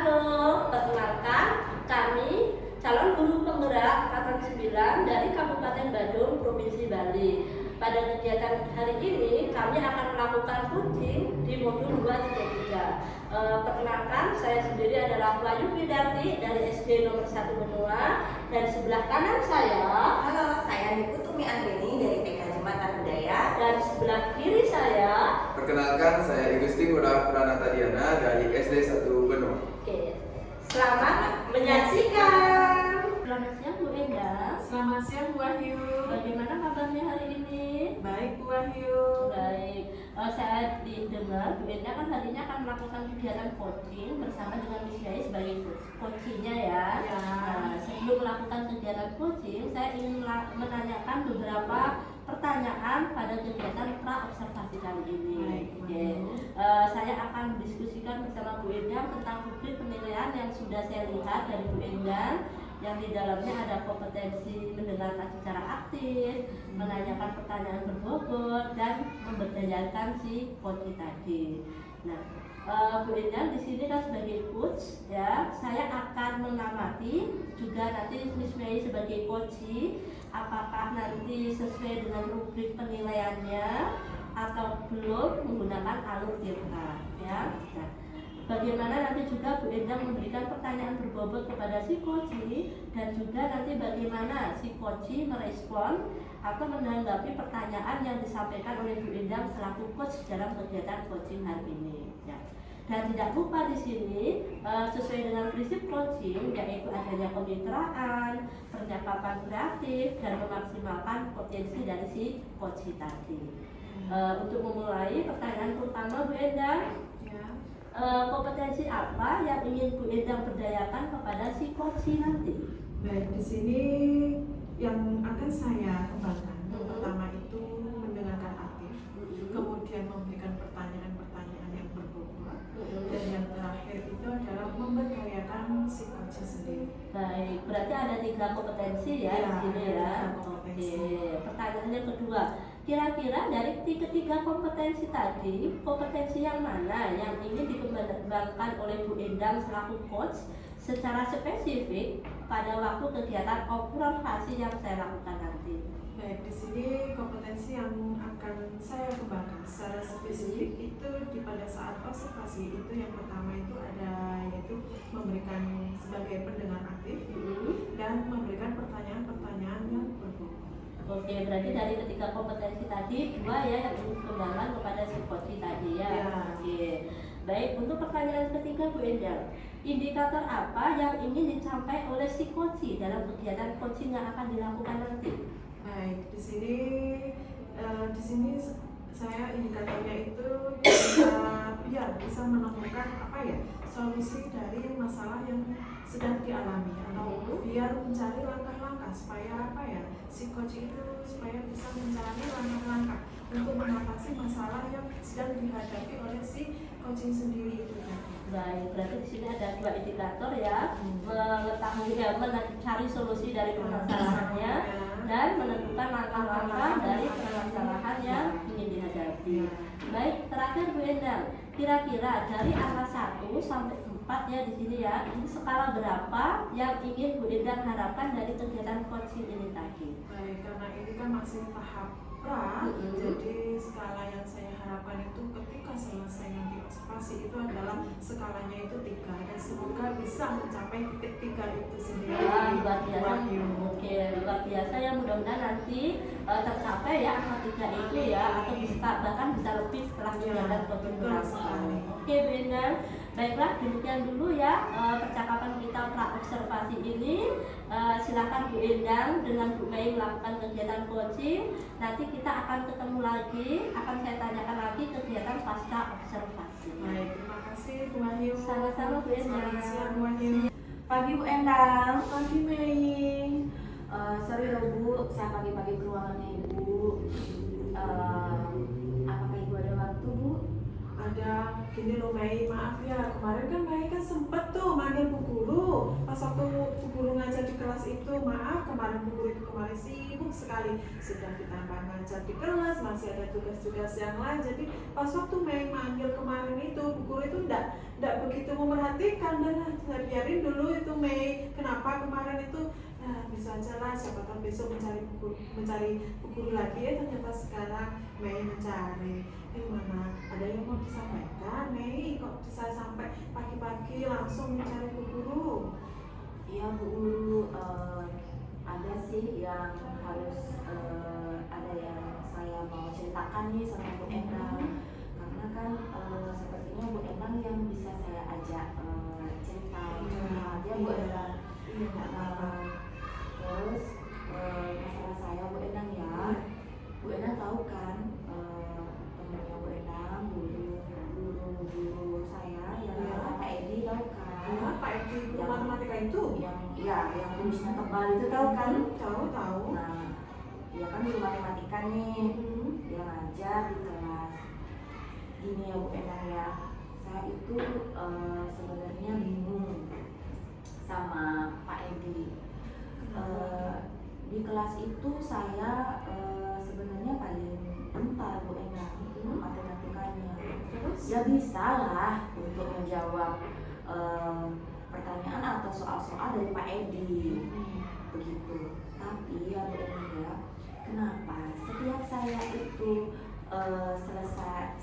Halo, perkenalkan kami calon guru penggerak angkatan 9 dari Kabupaten Badung, Provinsi Bali. Pada kegiatan hari ini kami akan melakukan coaching di modul 2.3. Perkenalkan, saya sendiri adalah Wahyu Widarti dari SD nomor 1 Benua, dan sebelah kanan saya. Halo, saya Nikutumi Andreni dari PK Jembatan Budaya. Dan sebelah kiri saya. Perkenalkan, saya Igusti Ngurah Pranata Diana dari SD 1 Benua. Oke, selamat menyaksikan. Selamat siang Bu Endah. Selamat siang Bu Wahyu. Bagaimana kabarnya hari ini? Baik Bu Wahyu. Baik, saya dengar Bu Endah kan hari ini akan melakukan kegiatan coaching bersama dengan Miss Yai sebagai coachingnya ya. Ya. Nah, sebelum melakukan kegiatan coaching, saya ingin menanyakan beberapa pertanyaan pada kegiatan pra-observasi kali ini. Baik, Oke. Saya akan diskusikan bersama Bu Endah tentang rubrik penilaian yang sudah saya lihat dari Bu Endah, yang di dalamnya ada kompetensi mendengarkan secara aktif, menanyakan pertanyaan berbobot, dan memberdayakan si coach tadi. Nah, Bu Endah di sini kan sebagai coach ya, saya akan mengamati juga nanti Miss Mei sebagai coach, apakah nanti sesuai dengan rubrik penilaiannya atau belum menggunakan alur tirta ya. Nah, bagaimana nanti juga Bu Endah memberikan pertanyaan berbobot kepada si coach, dan juga nanti bagaimana si coach merespon atau menanggapi pertanyaan yang disampaikan oleh Bu Endah selaku coach dalam kegiatan coaching hari ini ya. Dan tidak lupa di sini sesuai dengan prinsip coaching, yaitu adanya kemitraan, percakapan kreatif, dan memaksimalkan potensi dari si coach tadi. Untuk memulai pertanyaan pertama Bu Endah, Ya. kompetensi apa yang ingin Bu Endah berdayakan kepada si coach nanti? Baik, di sini yang akan saya kembangkan pertama itu mendengarkan aktif, kemudian memberikan pertanyaan-pertanyaan yang berbobot, dan yang terakhir itu adalah memberdayakan si coach sendiri. Baik, berarti ada 3 kompetensi ya, Ya, di sini ada ya. 3 kompetensi. Oke, pertanyaan yang kedua, kira-kira dari ketiga kompetensi tadi, kompetensi yang mana yang ingin dikembangkan oleh Bu Endah selaku coach secara spesifik pada waktu kegiatan observasi yang saya lakukan nanti? Baik, di sini kompetensi yang akan saya kembangkan secara spesifik itu pada saat observasi itu yang pertama itu ada yaitu memberikan sebagai pendengar aktif dan memberikan pertanyaan-pertanyaan yang berbobot. Oke, berarti dari ketiga kompetensi tadi 2 ya yang ingin dikembangkan kepada si coach tadi ya. Ya. Oke. Baik, untuk pertanyaan ketiga Bu Endah, indikator apa yang ingin dicapai oleh si coach dalam kegiatan coaching yang akan dilakukan nanti? Baik, di sini saya indikatornya itu biar bisa menemukan solusi dari masalah yang sedang dialami, atau biar mencari langkah-langkah supaya si coach itu supaya bisa mencari langkah-langkah untuk mengatasi masalah yang sedang dihadapi oleh si coaching sendiri itu tadi. Baik, berarti di sini ada 2 indikator ya, mengetahui mencari solusi dari permasalahannya dan menentukan langkah-langkah dari permasalahan yang ingin dihadapi. Baik, terakhir Bu Endah, kira-kira dari angka 1 sampai 4 ya di sini ya, ini skala berapa yang ingin Bu Endah harapkan dari kegiatan coaching ini tadi? Baik, karena ini kan masih tahap pra, jadi skala yang saya harapkan itu ketika selesai nanti observasi itu adalah skalanya itu 3, dan semoga bisa mencapai titik 3 itu sendiri. Wah, luar biasa. Wahyu. Oke, luar biasa ya, mudah-mudahan nanti tercapai ya angka 3 itu ya, atau bisa bahkan bisa lebih setelah kegiatan coaching betul berlangsung. sekali. Oke Bu Endah, baiklah demikian dulu ya percakapan kita pra-observasi ini. Silakan Bu Endah dengan Bu Mei melakukan kegiatan coaching. Nanti kita akan ketemu lagi, akan saya tanyakan lagi kegiatan pasca observasi. Baik, terima kasih Bu Wahyu. Sama-sama Bu Endah. Selamat siang Bu Wahyu. Pagi Bu Endah. Pagi Mei. Sorry loh Bu, saya pagi-pagi ke ruangannya Ibu. Apakah Ibu ada waktu Bu? Ada gini loh Mei, maaf ya, kemarin kan Mei kan sempet tuh manggil Bu Guru pas waktu Bu Guru ngajar di kelas itu. Maaf kemarin Bu guru itu kemarin sibuk sekali, sudah ditambah ngajar di kelas, masih ada tugas-tugas yang lain. Jadi pas waktu Mei manggil kemarin itu, bu guru itu enggak begitu memperhatikan, dan saya biarin dulu itu Mei. Kenapa kemarin itu? Nah, bisa aja lah, siapa tahu besok mencari bu guru lagi, ternyata sekarang Mei mencari. Gimana? Ada yang mau disampaikan, Mei? Kok bisa sampai pagi-pagi langsung mencari bu guru? Iya Bu Guru, ada sih yang harus ada yang saya mau ceritakan nih sama Bu Endang. Karena kan sepertinya Bu Endang yang bisa saya ajak cerita ya Bu Endang. Terus masalah saya Bu Endang ya, Bu Endang tahu kan temannya Bu Endang, guru saya yang Pak Edi, tahu kan? Pak Edi, guru matematika itu? Yang kumisnya tebal itu tahu kan? Tahu. Nah, dia kan guru matematika nih, dia ngajar di kelas. Gini ya Bu Endang ya, saya itu sebenarnya bingung sama Pak Edi. Di kelas itu saya sebenarnya paling pintar Bu Endang matematikanya. Terus? Ya bisa lah untuk menjawab pertanyaan atau soal-soal dari Pak Edi begitu. Tapi ya Bu Endang ya, kenapa setiap saya itu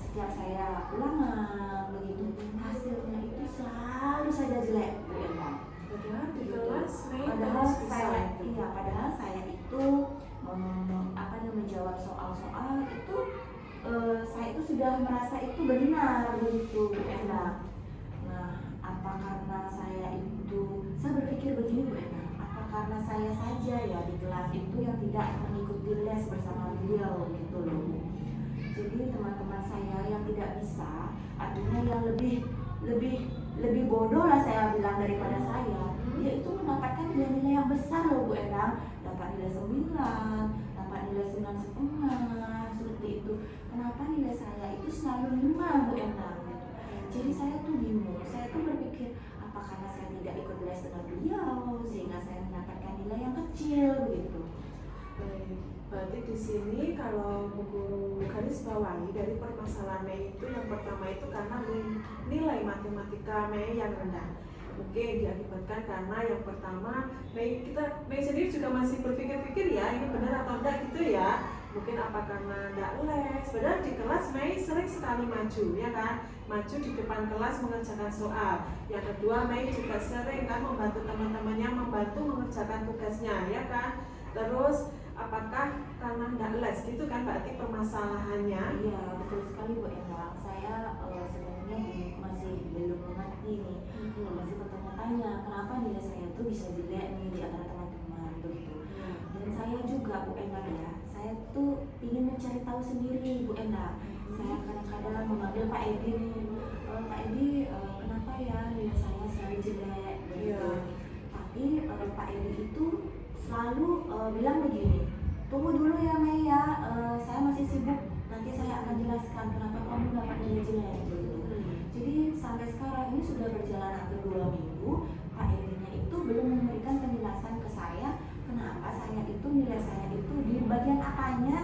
setiap saya ulangan begitu, hasilnya itu selalu saja jelek Bu Endang. Padahal di kelas Mei Padahal harus bisa. padahal saya itu menjawab soal-soal itu saya itu sudah merasa itu benar begitu Bu Endang. Nah, apa karena saya berpikir begini Bu Endang, apa karena saya saja ya di kelas itu yang tidak mengikuti les bersama beliau gitu loh Bu. Jadi teman-teman saya yang tidak bisa, artinya yang lebih bodoh lah saya bilang daripada saya, dia itu mendapatkan nilai-nilai yang besar loh Bu Endang, dapat nilai 9, dapat nilai 9,5 seperti itu. Kenapa nilai saya itu selalu 5 Bu Endang gitu. Jadi saya tuh bingung, saya tuh berpikir apa karena saya tidak ikut les dengan beliau sehingga saya mendapatkan nilai yang kecil begitu. Baik, berarti di sini kalau Bu Guru garis bawahi dari permasalahan Mei itu, yang pertama itu karena nilai matematika Mei yang rendah. Mungkin diakibatkan karena yang pertama Mei sendiri juga masih berpikir-pikir ya ini benar atau enggak gitu ya. Mungkin apa karena enggak les. Padahal di kelas Mei sering sekali maju ya kan, maju di depan kelas mengerjakan soal. Yang kedua Mei juga sering kan membantu teman-temannya membantu mengerjakan tugasnya ya kan. Terus apakah karena enggak les gitu kan berarti permasalahannya? Iya betul sekali Bu Endang. Saya sebenarnya masih belum mengerti nih, masih bertanya-tanya kenapa nilai saya itu bisa jelek nih di antara teman-teman begitu. Dan saya juga Bu Endang ya, saya tuh ingin mencari tahu sendiri Bu Endang. Saya kadang-kadang memanggil Pak Edi nih, Pak Edi kenapa ya nilai saya selalu jelek begitu. Tapi Pak Edi itu selalu bilang begini, tunggu dulu ya Mei ya, saya masih sibuk, nanti saya akan jelaskan kenapa kamu dapat nilai jelek begitu. Jadi sampai sekarang ini sudah berjalan hampir 2 minggu, Pak Edi-nya itu belum memberikan penjelasan ke saya kenapa nilai saya itu di bagian apanya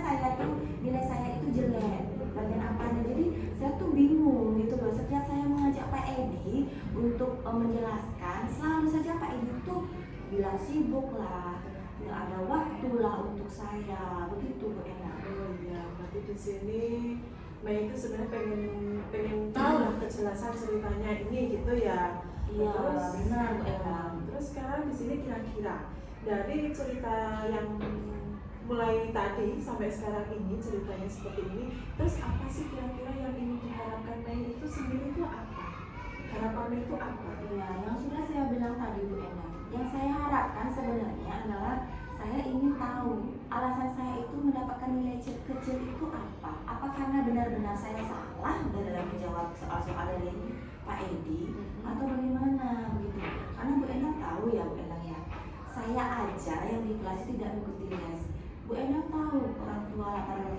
nilai saya itu jelek, bagian apanya. Jadi saya tuh bingung gitu loh. Setiap saya mengajak Pak Edi untuk menjelaskan, selalu saja Pak Edi itu bilang sibuk lah, nggak ada waktu lah untuk saya begitu Bu Endang. Oh iya, berarti di sini Mei itu sebenarnya pengen tahu lah kejelasan ceritanya ini gitu ya. Iya, Terus benar Bu Endang. Terus sekarang di sini kira-kira dari cerita yang mulai tadi sampai sekarang ini ceritanya seperti ini, terus apa sih kira-kira yang ingin diharapkan Mei itu sendiri itu apa? Harapannya itu apa? Iya, yang sudah saya bilang tadi Bu Endang. Yang saya harapkan sebenarnya adalah saya ingin tahu alasan saya itu mendapatkan nilai kecil itu apa? Apa karena benar-benar saya salah dalam menjawab soal-soal dari Pak Edi atau bagaimana begitu? Karena Bu Endang tahu ya Bu Endang ya, saya aja yang di kelas itu tidak mengikuti les. Bu Endang tahu orang tua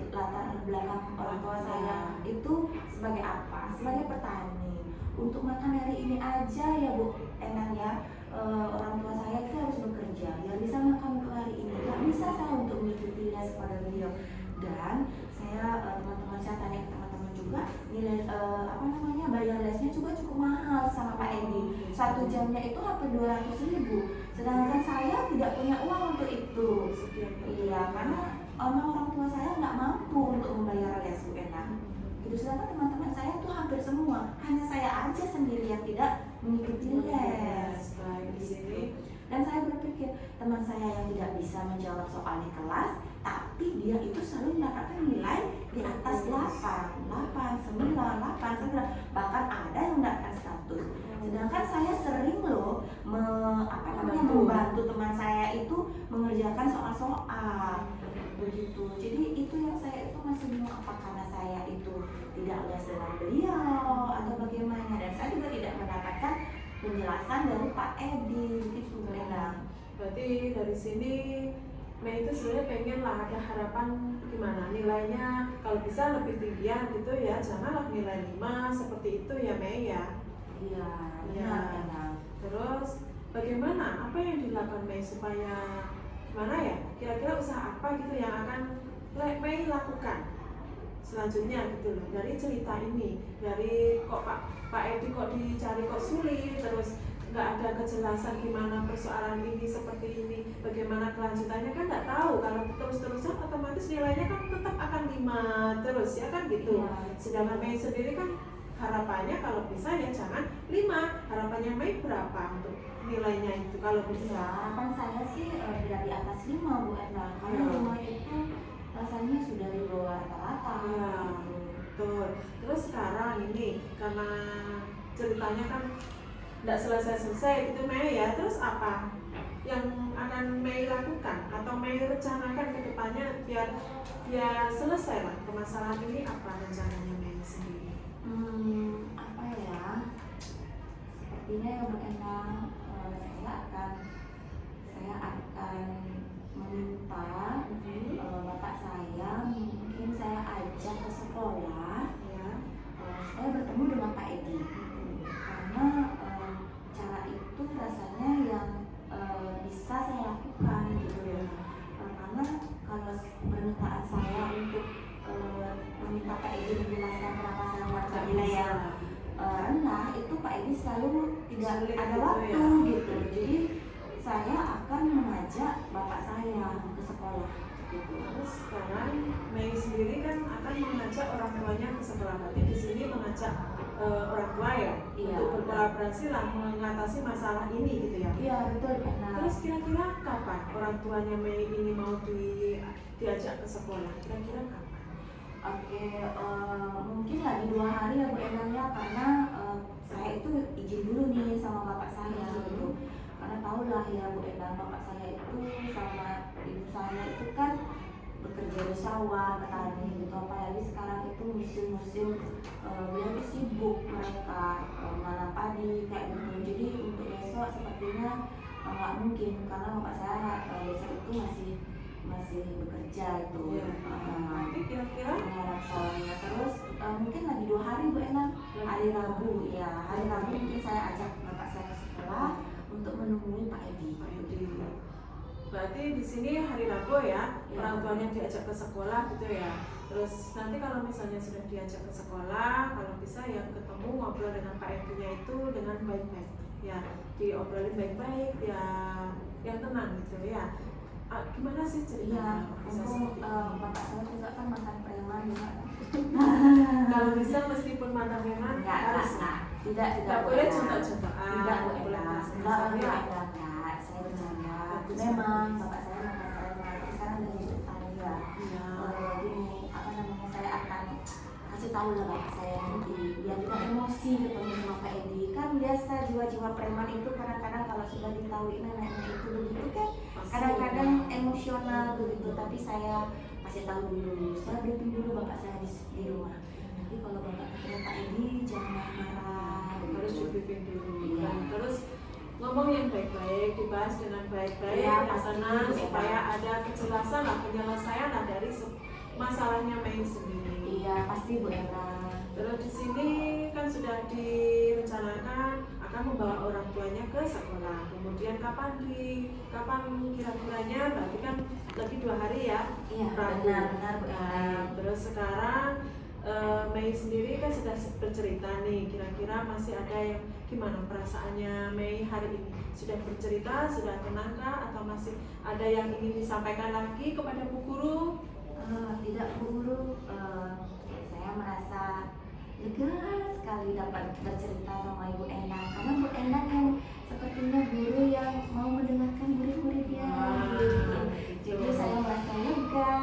latar belakang orang tua saya itu sebagai apa? Sebagai petani. Untuk makan hari ini aja ya Bu Endang ya, orang tua saya itu harus bekerja, yang bisa makan untuk hari ini nggak bisa saya untuk mengikuti les kepada beliau. Dan saya teman-teman saya tanya ke teman-teman juga nilai bayar lesnya juga cukup mahal sama Pak Edi. 1 jamnya itu hampir 200.000. Sedangkan saya tidak punya uang untuk itu. Iya, karena orang tua saya nggak mampu untuk membayar les Bu Ena. Gitu. Sedangkan teman-teman saya tuh hampir semua, hanya saya aja sendiri yang tidak mengikuti les. Baik, di sini Dan saya berpikir teman saya yang tidak bisa menjawab soal di kelas, tapi dia itu selalu mendapatkan nilai di atas 8, 9, 8, bahkan ada yang mendapatkan 100. Sedangkan saya sering loh membantu teman saya itu mengerjakan soal-soal begitu. Jadi itu yang saya itu masih bingung, apa karena saya itu tidak les dengan beliau atau bagaimana, dan saya juga tidak mendapatkan penjelasan dari Pak Edi gitu Lena. berarti dari sini Mei itu sebenarnya pengen lah ada harapan gimana nilainya kalau bisa lebih tinggian gitu ya, janganlah nilai 5 seperti itu ya Mei ya. Iya, Ya. benar. Terus bagaimana, apa yang dilakukan Mei supaya gimana ya, kira-kira usaha apa gitu yang akan Mei lakukan selanjutnya gitu loh, dari cerita ini, dari kok Pak Edi kok dicari kok sulit, terus nggak ada kejelasan gimana persoalan ini seperti ini, bagaimana kelanjutannya kan nggak tahu. Kalau terus-terusan otomatis nilainya kan tetap akan 5 terus ya kan gitu. Iya. Sedangkan Mei sendiri kan harapannya kalau bisa ya jangan 5, harapannya Mei berapa untuk nilainya itu kalau Iya, bisa? harapan saya sih biar di atas 5 Bu Ena, karena Iya. 5 itu rasanya sudah di bawah rata-rata. Ya, betul. Terus sekarang ini karena ceritanya kan tidak selesai-selesai gitu Mei ya, terus apa yang akan Mei lakukan atau Mei rencanakan ke depannya biar selesai lah permasalahan ini, apa rencananya Mei sendiri? Apa ya? Sepertinya ya Bu Ena, saya akan meminta bapak saya, mungkin saya ajak ke sekolah Ya. supaya bertemu dengan Pak Edi, karena cara itu rasanya yang bisa saya lakukan gitu ya. Karena kalau permintaan saya untuk meminta Pak Edi menjelaskan kenapa saya mendapatkan nilai yang rendah, itu Pak Edi selalu tidak Sulit ada gitu waktu ya. gitu. Jadi saya akan mengajak bapak saya ke sekolah gitu. Terus sekarang Mei sendiri kan akan mengajak orang tuanya ke sekolah, berarti di sini mengajak orang tua ya, Iya. untuk berkolaborasi lah mengatasi masalah ini gitu ya. Iya betul benar. Terus kira-kira kapan orang tuanya Mei ini mau diajak ke sekolah? Kira-kira kapan? Oke, mungkin lagi 2 hari ya Bu Endang ya, karena saya itu izin dulu nih sama bapak saya gitu. Karena tahu lah ya Bu Endang, bapak saya itu sama ibu saya itu kan bekerja di sawah, petani gitu. Apalagi sekarang itu musim-musim beliau itu sibuk mereka menanam padi kayak gitu. Jadi untuk besok sepertinya nggak mungkin, karena bapak saya besok itu masih bekerja itu. Iya. Nanti kira-kira Soalnya terus mungkin lagi 2 hari Bu Endang, hari Rabu ya, hari Rabu mungkin saya ajak bapak saya ke sekolah untuk menemui Pak Edi. Pak Edi. Berarti di sini hari Rabu ya, Iya. orang tuanya diajak ke sekolah gitu ya. Terus nanti kalau misalnya sudah diajak ke sekolah, kalau bisa ya ketemu ngobrol dengan Pak Edi-nya itu dengan baik-baik. Ya, diobrolin baik-baik ya, yang tenang gitu ya. Gimana sih Iya, ceritanya? Bisa untuk seperti ini? bapak saya juga kan mantan preman juga. Kalau bisa meskipun mantan preman harus Tidak boleh Bu Endang. contoh-contohan, Tidak Bu boleh Endang. kasih Enggak misalnya. enggak, saya bercanda. Bagus. Memang bapak saya mantan preman, tapi sekarang udah jadi petani ya. Iya. Gini, saya akan kasih tahu lah bapak saya nanti, biar tidak emosi ketemu sama Pak Edi. Kan biasa jiwa-jiwa preman itu kadang-kadang kalau sudah ditahui neneknya itu begitu kan, kadang-kadang emosional begitu. Tapi saya kasih tahu dulu, saya briefing dulu bapak saya di rumah. Nanti kalau bapak ketemu Pak Edi jangan marah, Harus di briefing dulu. Iya. Dan terus ngomong yang baik-baik, dibahas dengan baik-baik, Iya, yang pasti. tenang, supaya ada kejelasan lah, penyelesaian lah dari masalahnya Mei sendiri. Iya pasti Bu Ella. Terus di sini kan sudah direncanakan akan membawa orang tuanya ke sekolah. Kemudian kapan kira-kiranya, berarti kan lagi 2 hari ya. Iya, Rabu. benar Bu. Nah, terus sekarang Mei sendiri kan sudah bercerita nih, kira-kira masih ada yang gimana perasaannya Mei hari ini? Sudah bercerita, sudah tenangkah, atau masih ada yang ingin disampaikan lagi kepada Bu Guru? Tidak Bu Guru, saya merasa lega sekali dapat bercerita sama Ibu Endang, karena Bu Endang yang sepertinya guru yang mau mendengarkan murid-muridnya. Jadi saya merasa lega,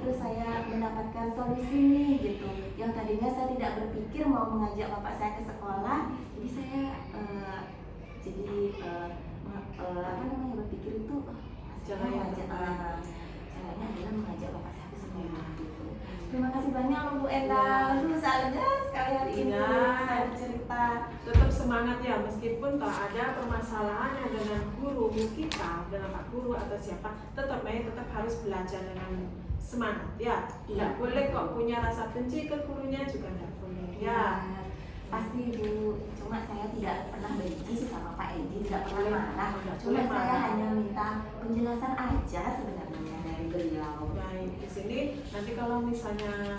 terus saya mendapatkan solusi nih gitu. Yang tadinya saya tidak berpikir mau mengajak bapak saya ke sekolah, jadi saya berpikir itu Caranya caranya adalah mengajak bapak saya ke sekolah gitu. Terima kasih banyak loh Bu Endang. Aduh, saya lega sekali hari ini saya bercerita. Tetap semangat ya, meskipun tak ada permasalahannya dengan guru kita, dengan Pak Guru atau siapa, tetap harus belajar dengan semangat ya. Tidak boleh kok punya rasa benci ke gurunya, juga tidak boleh ya. Pasti Bu, cuma saya tidak pernah benci sih sama Pak Edi, tidak pernah marah. Tidak Cuma boleh saya marah. hanya minta penjelasan aja sebenarnya dari beliau. Baik, di sini nanti kalau misalnya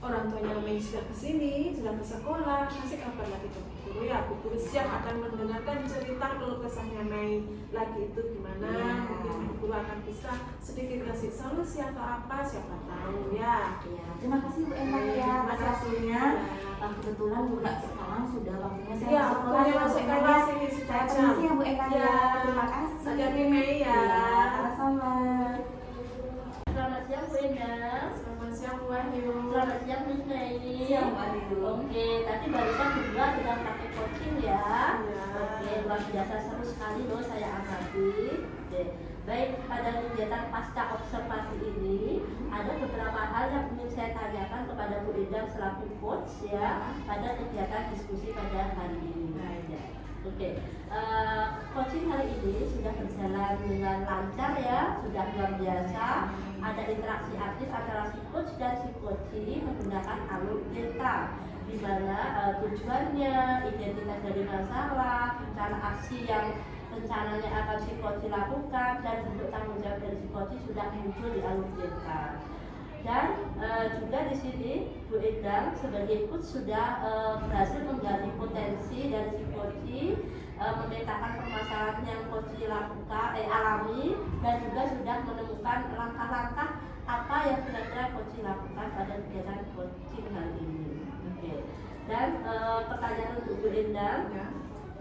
orang tuanya Mei sudah ke sini, sudah ke sekolah, kasih kabar lagi ke Bu Guru ya. Bu Guru siap akan mendengarkan cerita keluh kesahnya Mei lagi itu gimana. Mungkin Bu Guru akan bisa sedikit kasih solusi atau apa, siapa tahu ya. Iya, terima kasih Bu Endang ya atas waktunya. Kebetulan juga sekarang sudah waktunya saya Iya, masuk waktunya kelas, masuk Bu Endang kelas ya. ini Saya sudah permisi jam. ya Bu Endang Ya. ya. Terima kasih. Hati-hati Mei ya. Iya, sama-sama. Selamat siang Bu Endang. Selamat siang Bu Wahyu. Selamat siang Miss Mei. Siang, Bu Wahyu. Oke, tadi barusan berdua sedang pakai coaching ya. Iya. Oke, luar biasa seru sekali loh saya amati. Oke. Baik, pada kegiatan pasca observasi ini ada beberapa hal yang ingin saya tanyakan kepada Bu Endang selaku coach ya pada kegiatan diskusi pada hari ini. Ya. Oke, coaching hari ini sudah berjalan dengan lancar ya, sudah luar biasa. Ada interaksi aktif antara si coach dan si coachee menggunakan alur delta, di mana tujuannya, identitas dari masalah, rencana aksi yang rencananya akan si coachee lakukan, dan bentuk tanggung jawab dari si coachee sudah muncul di alur delta. Dan juga di sini Bu Endang sebagai coach sudah berhasil menggali potensi dari si coachee, memetakan permasalahan yang coachee alami, dan juga sudah menemukan langkah-langkah apa yang kira-kira coachee lakukan pada kegiatan coaching hari ini. Oke. Dan pertanyaan untuk Bu Endang. Ya.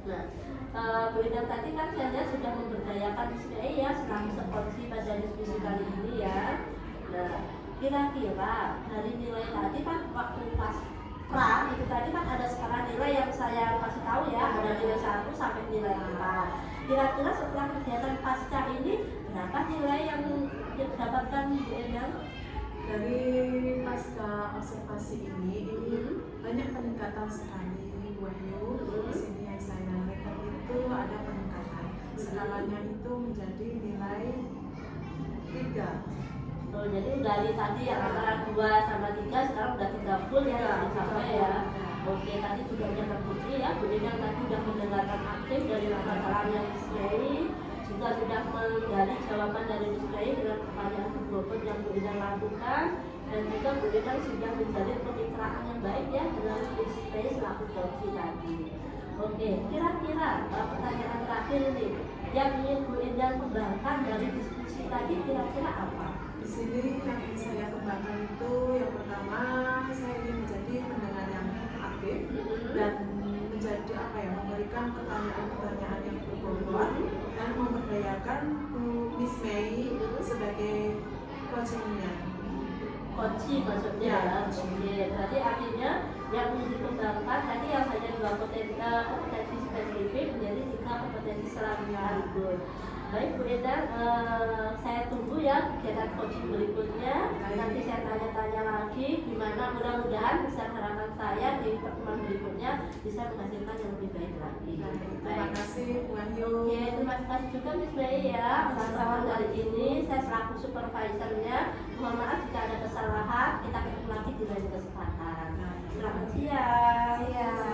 Nah, Bu Endang tadi kan saya lihat sudah memberdayakan Miss Mei ya selaku sekoci pada diskusi kali ini ya. Nah, kira-kira dari nilai tadi kan waktu pas pra itu tadi kan ada skala nilai yang saya kasih tahu ya, ada nilai 1 sampai nilai 4. Kira-kira setelah kegiatan pasca ini berapa nilai yang didapatkan Bu Endang? Dari pasca observasi ini banyak peningkatan sekali Bu Wahyu. Di sini yang saya lihat itu ada peningkatan. Skalanya itu menjadi nilai 3. Oh, jadi dari tadi yang antara 2 sama 3 sekarang udah 3 full ya dicapai ya. Oke, tadi juga udah terbukti ya, Bu Endang tadi sudah mendengarkan aktif dari permasalahan yang display, juga sudah menggali jawaban dari display dengan pertanyaan berbobot yang Bu Endang lakukan, dan juga Bu Endang sudah menjalin kemitraan yang baik ya dengan display selaku coach tadi. Oke, kira-kira pertanyaan terakhir ini yang ingin Bu Endang kembangkan dari diskusi tadi kira-kira apa? Di sini yang ingin saya kembangkan itu yang pertama, saya ingin menjadi pendengar yang aktif dan menjadi memberikan pertanyaan-pertanyaan yang berbobot dan memberdayakan Bu Miss Mei sebagai coachingnya. Coaching maksudnya ya. Oke, berarti artinya yang ingin dikembangkan tadi yang hanya 2 kompetensi spesifik menjadi 3 kompetensi sekaligus. Baik Bu Endang, saya tunggu ya kegiatan coaching berikutnya. Nanti saya tanya-tanya lagi gimana, mudah-mudahan bisa harapan saya di pertemuan berikutnya bisa menghasilkan yang lebih baik lagi. Terima kasih Bu Wahyu. Oke, terima kasih juga Miss Mei ya atas waktu hari ini. Saya selaku supervisornya, mohon maaf jika ada kesalahan. Kita ketemu lagi di lain kesempatan. Selamat siang. Siang.